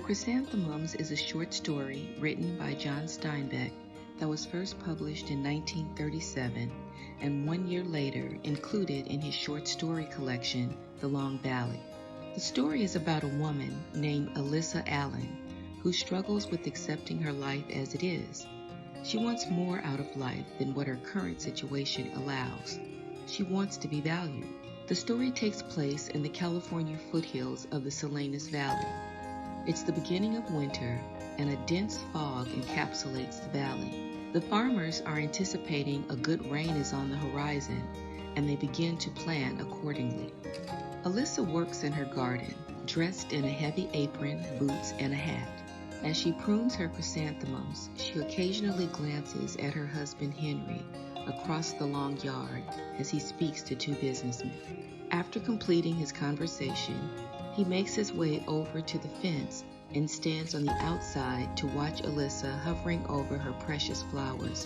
Chrysanthemums is a short story written by John Steinbeck that was first published in 1937 and 1 year later included in his short story collection, The Long Valley. The story is about a woman named Alyssa Allen who struggles with accepting her life as it is. She wants more out of life than what her current situation allows. She wants to be valued. The story takes place in the California foothills of the Salinas Valley. It's the beginning of winter, and a dense fog encapsulates the valley. The farmers are anticipating a good rain is on the horizon, and they begin to plan accordingly. Alyssa works in her garden, dressed in a heavy apron, boots, and a hat. As she prunes her chrysanthemums, she occasionally glances at her husband Henry across the long yard as he speaks to two businessmen. After completing his conversation, he makes his way over to the fence and stands on the outside to watch Alyssa hovering over her precious flowers,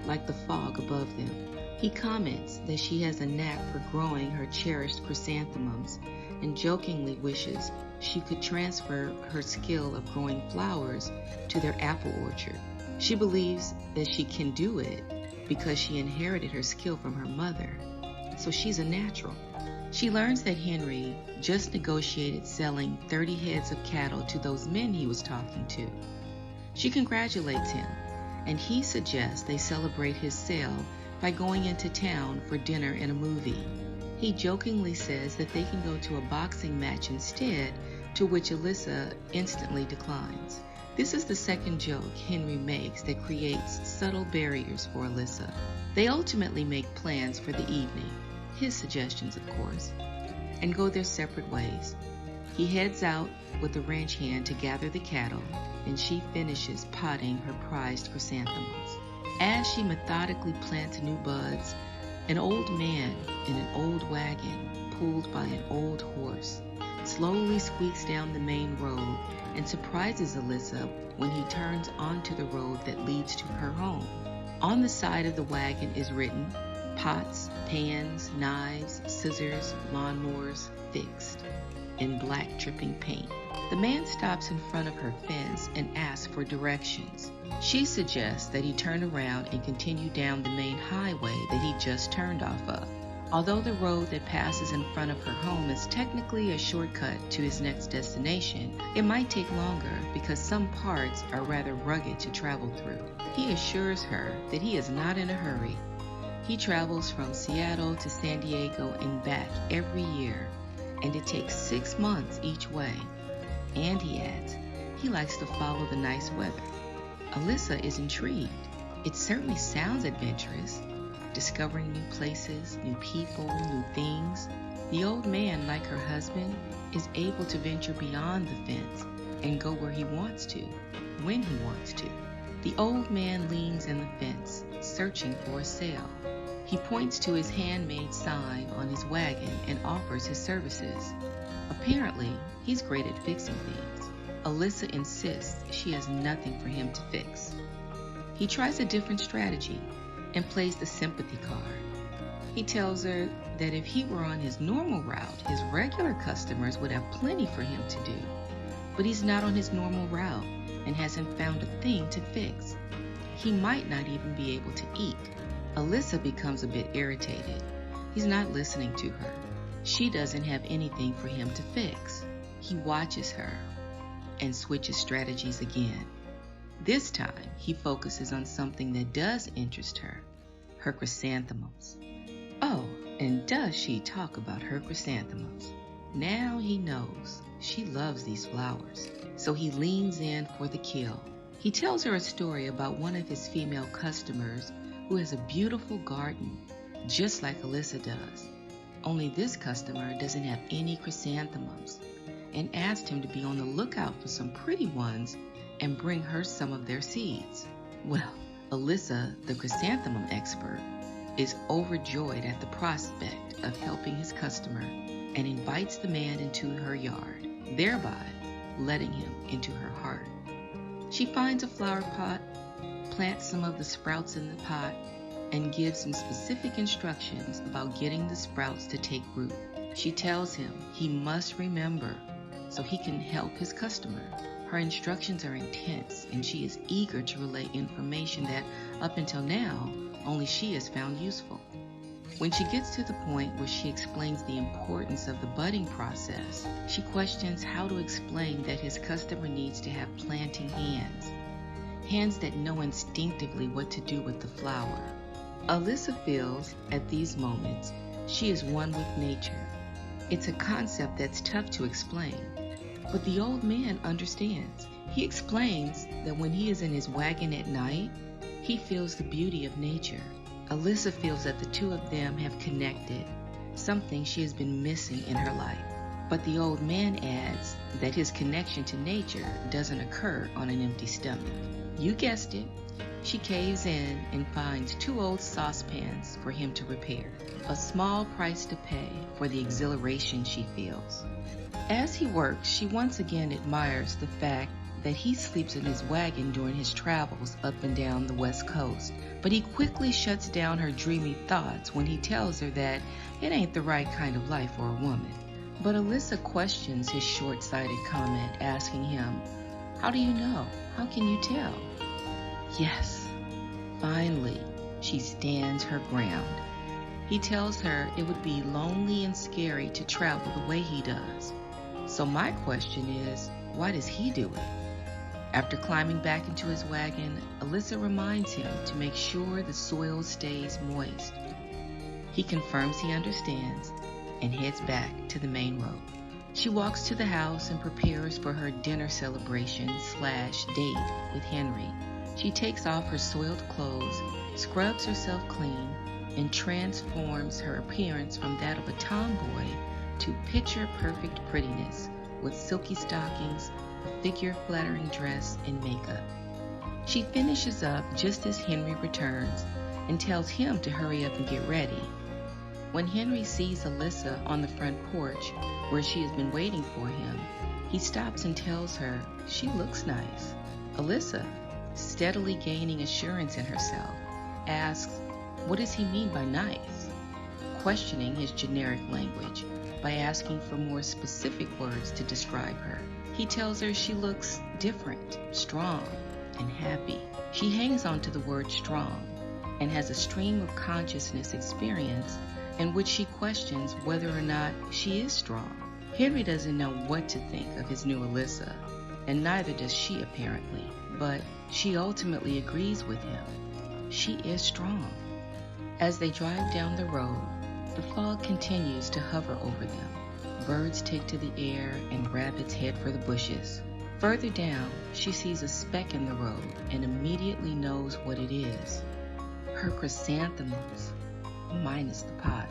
like the fog above them. He comments that she has a knack for growing her cherished chrysanthemums and jokingly wishes she could transfer her skill of growing flowers to their apple orchard. She believes that she can do it because she inherited her skill from her mother, so she's a natural. She learns that Henry just negotiated selling 30 heads of cattle to those men he was talking to. She congratulates him, and he suggests they celebrate his sale by going into town for dinner and a movie. He jokingly says that they can go to a boxing match instead, to which Alyssa instantly declines. This is the second joke Henry makes that creates subtle barriers for Alyssa. They ultimately make plans for the evening, his suggestions of course, and go their separate ways. He heads out with the ranch hand to gather the cattle, and she finishes potting her prized chrysanthemums. As she methodically plants new buds, an old man in an old wagon, pulled by an old horse, slowly squeaks down the main road and surprises Alyssa when he turns onto the road that leads to her home. On the side of the wagon is written, "Pots, pans, knives, scissors, lawnmowers, fixed," in black dripping paint. The man stops in front of her fence and asks for directions. She suggests that he turn around and continue down the main highway that he just turned off of. Although the road that passes in front of her home is technically a shortcut to his next destination, it might take longer because some parts are rather rugged to travel through. He assures her that he is not in a hurry. He travels from Seattle to San Diego and back every year, and it takes 6 months each way. And he adds, he likes to follow the nice weather. Alyssa is intrigued. It certainly sounds adventurous, discovering new places, new people, new things. The old man, like her husband, is able to venture beyond the fence and go where he wants to, when he wants to. The old man leans in the fence, searching for a sale. He points to his handmade sign on his wagon and offers his services. Apparently, he's great at fixing things. Alyssa insists she has nothing for him to fix. He tries a different strategy and plays the sympathy card. He tells her that if he were on his normal route, his regular customers would have plenty for him to do. But he's not on his normal route and hasn't found a thing to fix. He might not even be able to eat. Alyssa becomes a bit irritated. He's not listening to her. She doesn't have anything for him to fix. He watches her and switches strategies again. This time, he focuses on something that does interest her, her chrysanthemums. Oh, and does she talk about her chrysanthemums? Now he knows she loves these flowers, so he leans in for the kill. He tells her a story about one of his female customers who has a beautiful garden, just like Alyssa does. Only this customer doesn't have any chrysanthemums, and asked him to be on the lookout for some pretty ones and bring her some of their seeds. Well, Alyssa, the chrysanthemum expert, is overjoyed at the prospect of helping his customer and invites the man into her yard, thereby letting him into her heart. She finds a flower pot, plants some of the sprouts in the pot, and gives him specific instructions about getting the sprouts to take root. She tells him he must remember so he can help his customer, Her instructions are intense, and she is eager to relay information that, up until now, only she has found useful. When she gets to the point where she explains the importance of the budding process, she questions how to explain that his customer needs to have planting hands, hands that know instinctively what to do with the flower. Alyssa feels, at these moments, she is one with nature. It's a concept that's tough to explain, but the old man understands. He explains that when he is in his wagon at night, he feels the beauty of nature. Alyssa feels that the two of them have connected, something she has been missing in her life. But the old man adds that his connection to nature doesn't occur on an empty stomach. You guessed it. She caves in and finds 2 old saucepans for him to repair, a small price to pay for the exhilaration she feels. As he works, she once again admires the fact that he sleeps in his wagon during his travels up and down the West Coast, but he quickly shuts down her dreamy thoughts when he tells her that it ain't the right kind of life for a woman. But Alyssa questions his short-sighted comment, asking him, "How do you know? How can you tell?" Yes, finally, she stands her ground. He tells her it would be lonely and scary to travel the way he does. So my question is, why does he do it? After climbing back into his wagon, Alyssa reminds him to make sure the soil stays moist. He confirms he understands and heads back to the main road. She walks to the house and prepares for her dinner celebration/date with Henry. She takes off her soiled clothes, scrubs herself clean, and transforms her appearance from that of a tomboy to picture-perfect prettiness with silky stockings, a figure-flattering dress, and makeup. She finishes up just as Henry returns and tells him to hurry up and get ready. When Henry sees Alyssa on the front porch, where she has been waiting for him, he stops and tells her she looks nice. Alyssa, steadily gaining assurance in herself, asks, what does he mean by nice? Questioning his generic language by asking for more specific words to describe her. He tells her she looks different, strong, and happy. She hangs on to the word strong and has a stream of consciousness experience in which she questions whether or not she is strong. Henry doesn't know what to think of his new Alyssa, and neither does she apparently, but she ultimately agrees with him. She is strong. As they drive down the road, the fog continues to hover over them. Birds take to the air and rabbits head for the bushes. Further down, she sees a speck in the road and immediately knows what it is. Her chrysanthemums, minus the pot.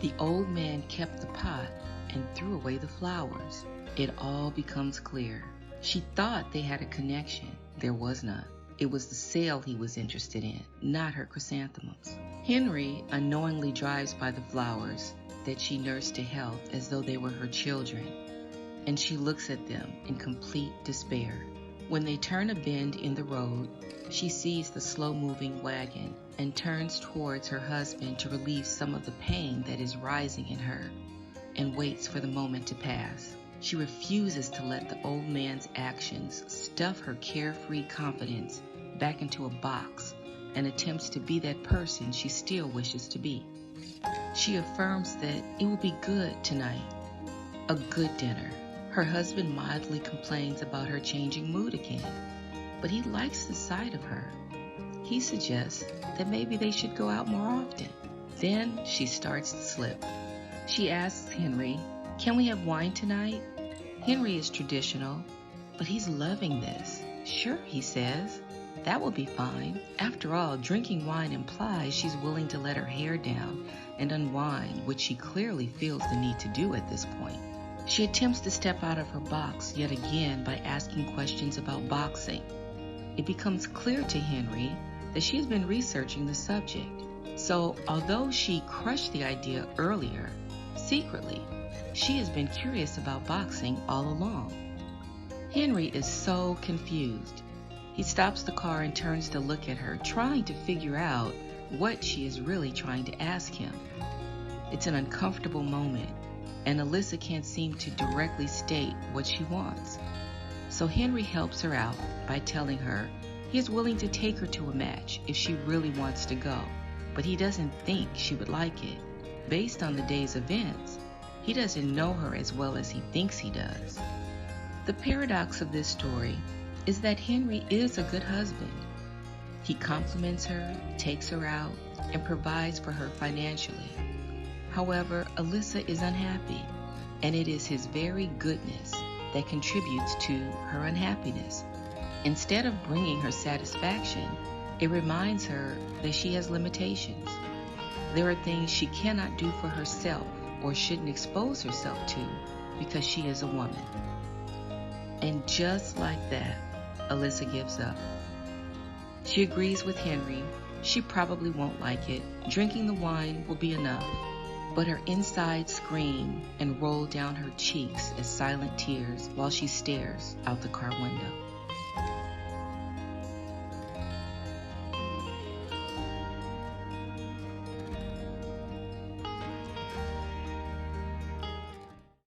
The old man kept the pot and threw away the flowers. It all becomes clear. She thought they had a connection. There was none. It was the sale he was interested in, not her chrysanthemums. Henry unknowingly drives by the flowers that she nursed to health as though they were her children, and she looks at them in complete despair. When they turn a bend in the road, she sees the slow-moving wagon and turns towards her husband to relieve some of the pain that is rising in her, and waits for the moment to pass. She refuses to let the old man's actions stuff her carefree confidence back into a box and attempts to be that person she still wishes to be. She affirms that it will be good tonight, a good dinner. Her husband mildly complains about her changing mood again, but he likes the sight of her. He suggests that maybe they should go out more often. Then she starts to slip. She asks Henry, "Can we have wine tonight?" Henry is traditional, but he's loving this. "Sure," he says. "That will be fine." After all, drinking wine implies she's willing to let her hair down and unwind, which she clearly feels the need to do at this point. She attempts to step out of her box yet again by asking questions about boxing. It becomes clear to Henry that she has been researching the subject. So, although she crushed the idea earlier, secretly, she has been curious about boxing all along. Henry is so confused. He stops the car and turns to look at her, trying to figure out what she is really trying to ask him. It's an uncomfortable moment, and Alyssa can't seem to directly state what she wants. So Henry helps her out by telling her he is willing to take her to a match if she really wants to go, but he doesn't think she would like it. Based on the day's events, he doesn't know her as well as he thinks he does. The paradox of this story is that Henry is a good husband. He compliments her, takes her out, and provides for her financially. However, Alyssa is unhappy, and it is his very goodness that contributes to her unhappiness. Instead of bringing her satisfaction, it reminds her that she has limitations. There are things she cannot do for herself or shouldn't expose herself to because she is a woman. And just like that, Alyssa gives up. She agrees with Henry. She probably won't like it. Drinking the wine will be enough. But her insides scream and roll down her cheeks as silent tears while she stares out the car window.